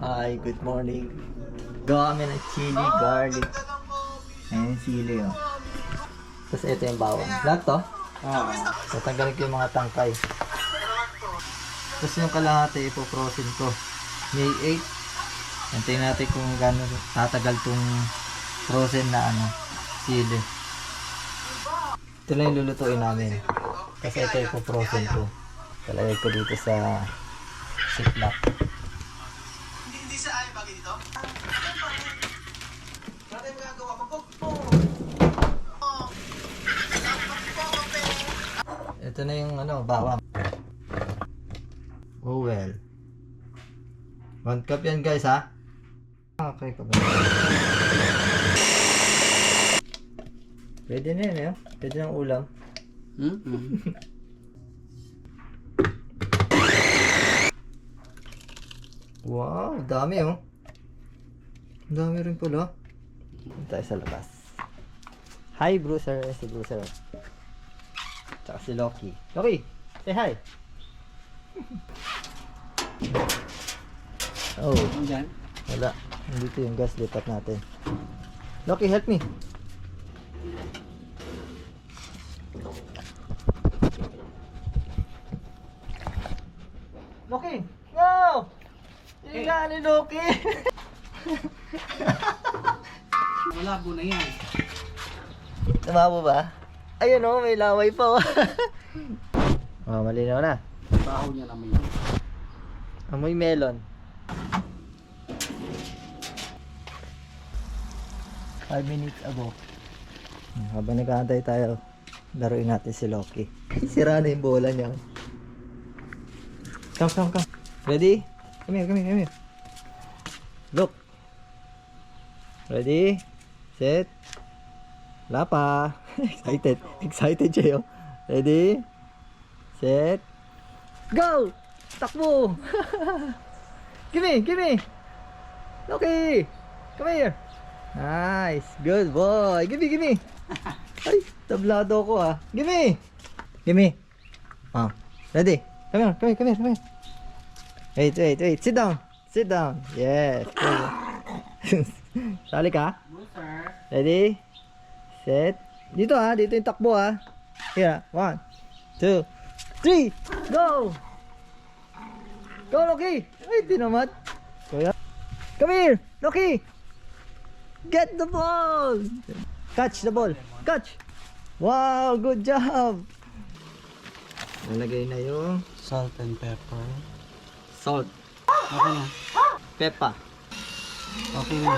Hi, good morning. Gawa kami ng chili, garlic. Ayan yung sili, oh. Tapos ito yung bawang. Lahat to? Oo. Tatanggalin ko yung mga tangkay. Tapos yung kalahati, ipoprosin ko. May 8. Antayin natin kung gano'n tatagal tong frozen na sili. Ito lang yung lulutuin namin. Kasi ito ipoprosin ko. Talagay ko dito sa ziplock. Hindi sa ay bagay dito? Dati mo gagawa ko po. Ito na yung bawang. Oh well. 1 cup yan guys ha. Okay ka ba? Pwede na yun eh. Pwede ng ulam. Wow, dami oh. Dami rin pala. Tayo sa labas. Hi Bruiser, si Bruiser. Tsaka si Loki. Loki, say hi. Oh, Diyan? wala. Nandito yung gas, lipat natin. Loki, help me. Loki, no! Higa ni Loki. Malabo na yan. Tumabo ba? Ayun oh, may laway pa oh. Oh, malinaw na. Baho niya naman. Amoy melon. 5 minutes ago. Habang nag-aantay tayo, laruin natin si Loki. Sira na yung bola niya. Come. Ready? Come here. Look. Ready? Set. Wala pa. Excited siya yun. Ready? Set. Go! Takbo! Gimme! Loki! Come here! Nice! Good boy! Gimme! Ay, tablado ko ah. Gimme! Oh, ready? Come here. Wait. Sit down. Yes. Sali ka? Ready? Set. Dito yung takbo ah. Here, 1, 2, 3, go! Go, Loki! Ay, tinamad. Come here, Loki! Get the ball! Catch the ball. Catch! Wow, good job! Nalagay na yung Salt and pepper. salt. Okay na. Pepper. Okay na.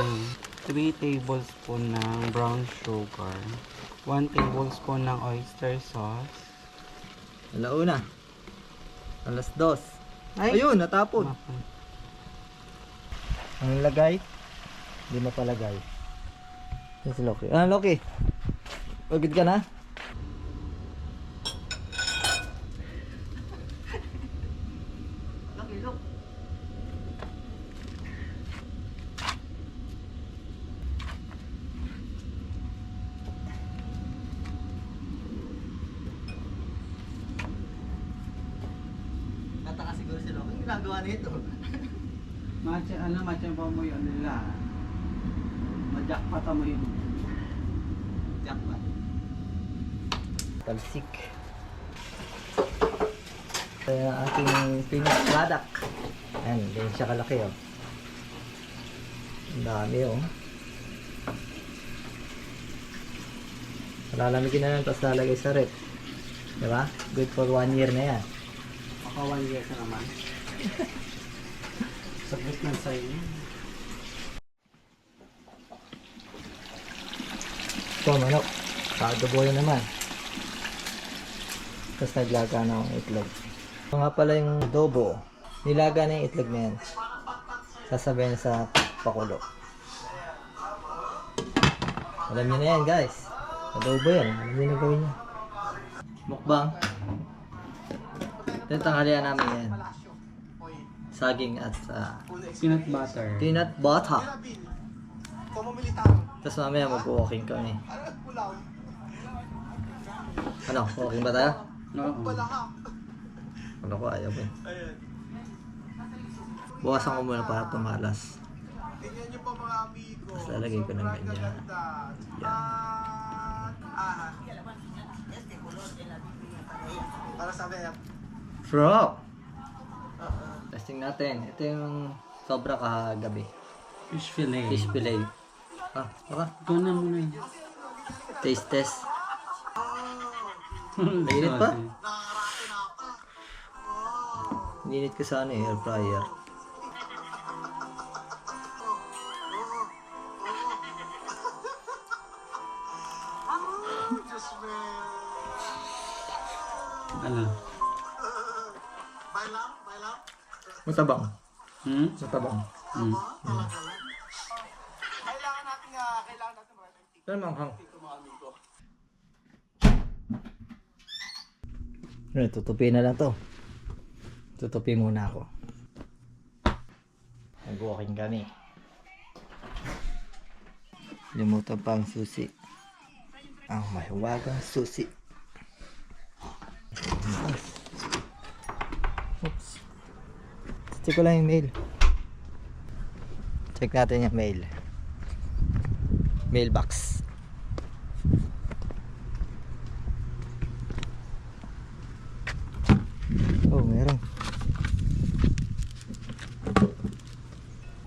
3 tablespoon ng brown sugar. 1 tablespoon ng oyster sauce. Alauna. Alas 2. Ay! Ayun, natapon. Ang lagay? Hindi mapalagay. Yan si Loki. Loki. Pagod ka na? Loki, look. Nataka siguro si Loki. Ang ginagawa nito. Matcha pa mo yun nila. Majakpata mo yun. Jackpot. Talsik. Kaya ating finished product. Ayan, ganyan siya kalaki oh. Ang dami oh. Lalamigin na lang, tapos lalagay sa rep. Diba? Good for 1 year na yan. Maka 1 year ka naman. Saglit ng sa'yo. Ito, manok. Paadobo yun naman. Tapos naglaga na akong itlog. Ito nga pala yung adobo. Nilaga na yung itlog na yan. Sasabihin sa pakulo. Alam niyo na yan guys. Adobo yan. Alam niyo na gawin niya. Mukbang. Ito yung tanghalian namin yan. Saging at Peanut butter. peanut butter. Tapos mamaya mag-walking kami. Ano? Walking ba tayo? Oo. Ano ko? Ayaw ko. Bukasan ko muna para tumalas. Tapos lalagay ko ng ganyan. Yan. Bro! Testing natin. Ito yung sobra kagabi. Fish fillet. Fish fillet. Ah, baka. Ito na muna. Taste test. Mainit pa? Ninit ko sa ano, air fryer. Ano? Matabang. Hmm? Matabang. Hmm. Yan manghang. Ano, tutupi na lang to. Tutupi muna ako. Nag-walking kami. Limutan pa ang susi. Ang mahiwagang susi. Oops. Check ko lang yung mail. Check natin yung mail. Mailbox. Oh, meron.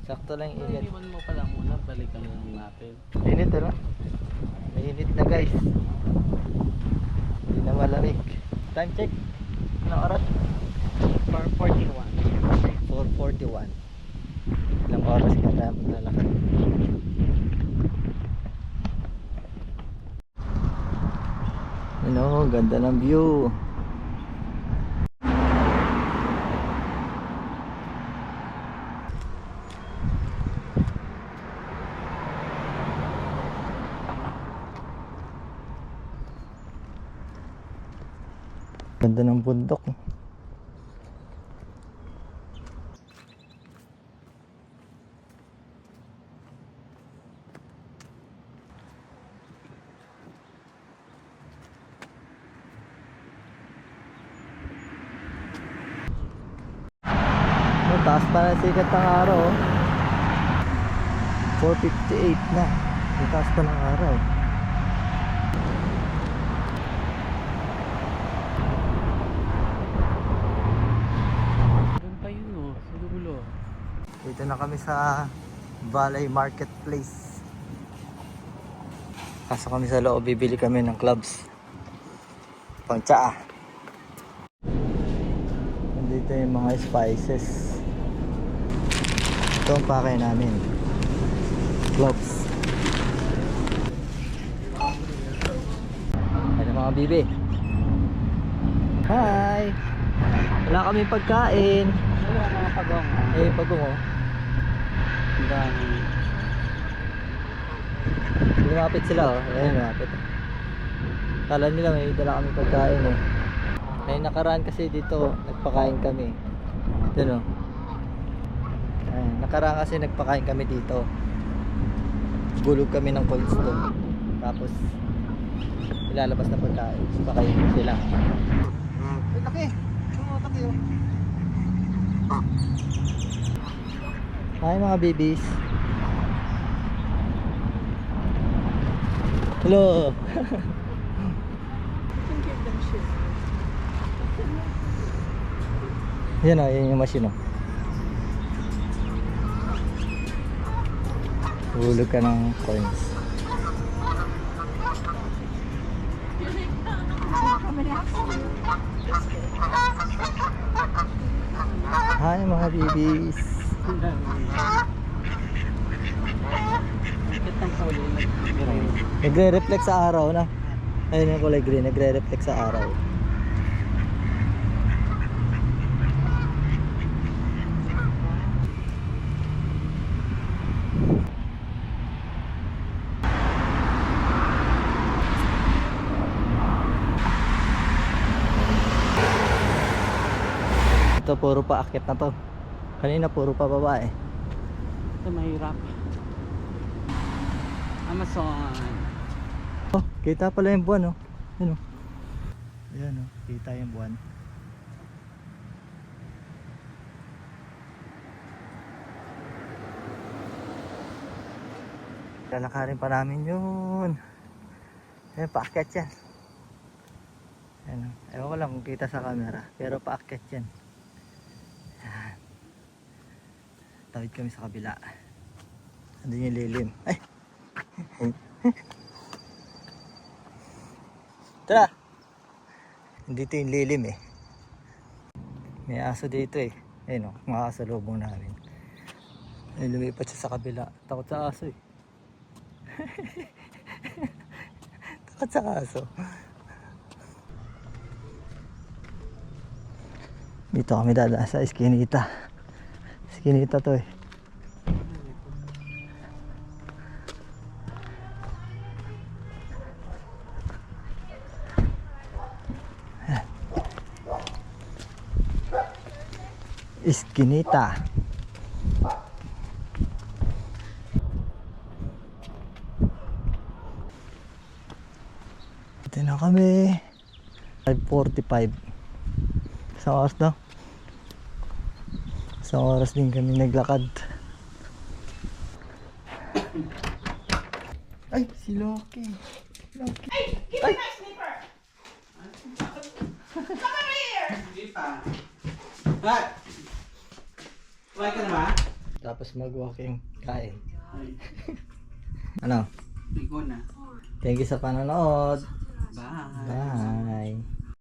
Sakto lang yung init. Iwan mo pala muna, balikan lang natin. Init ano? Mainit na guys. Hindi na malamig. Time check. Anong oras? 4:41. 4:41. Ilang oras ka na maglalakad? Ano, ganda ng view. Ganda ng bundok. Taas pa na sikat ng araw. 4:58 na. Taas pa ng araw. Doon pa yun oh, sa dulo. Dito na kami sa Valley Marketplace. Pasok kami sa loob, bibili kami ng clubs. Pang tsaa. Nandito yung mga spices. Ito ang pakay namin. Clubs. Ano mga bibi? Hi! Wala kami pagkain. Wala mga pagong. Eh, pagong oh. Ang dami. Lumapit sila oh. Ayun, lumapit. Kala nila may dala kami pagkain eh. May nakaraan kasi dito, nagpakain kami. Ito no. Ayun, nakaraan kasi nagpakain kami dito. Gulog kami ng Cold Stone. Tapos ilalabas na pagkain. Pakain sila. Laki! Laki oh. Hi mga babies. Hello. Yan o, yan yung machine o. Hulog ka ng coins. Hi mga babies. Ang dami. Bakit ang kulay nag-green? Nagre-reflect sa araw na. Ayun yung kulay green, nagre-reflect sa araw. Ito puro pa akyat na to. Kanina puro pa babae. Ito mahirap. Amazon. Oh, kita pala yung buwan oh. Yun oh. Ayan oh, kita yung buwan. Lalakarin pa namin yun. Ayan, paakyat yan. Ayan, ewan ko lang kung kita sa camera, pero paakyat yan. Ayan. Tawid kami sa kabila. Andun yung lilim. Ay! Tara! Dito yung lilim eh. May aso dito eh. Ayun o, mga aso lubong namin. Ay, lumipat siya sa kabila. Takot sa aso eh. Takot sa aso. Dito kami dadaan sa Eskinita. Eskinita to eh. Eskinita. Ito na kami. 5:45. Isang oras na. Isang oras din kami naglakad. Ay, si Loki. Loki. Ay! Give me my slipper! Come over here! Hindi pa. Hat! Kumain ka na ba? Tapos mag-walking kain. Ano? Ligo na. Thank you sa panonood. Bye. Bye.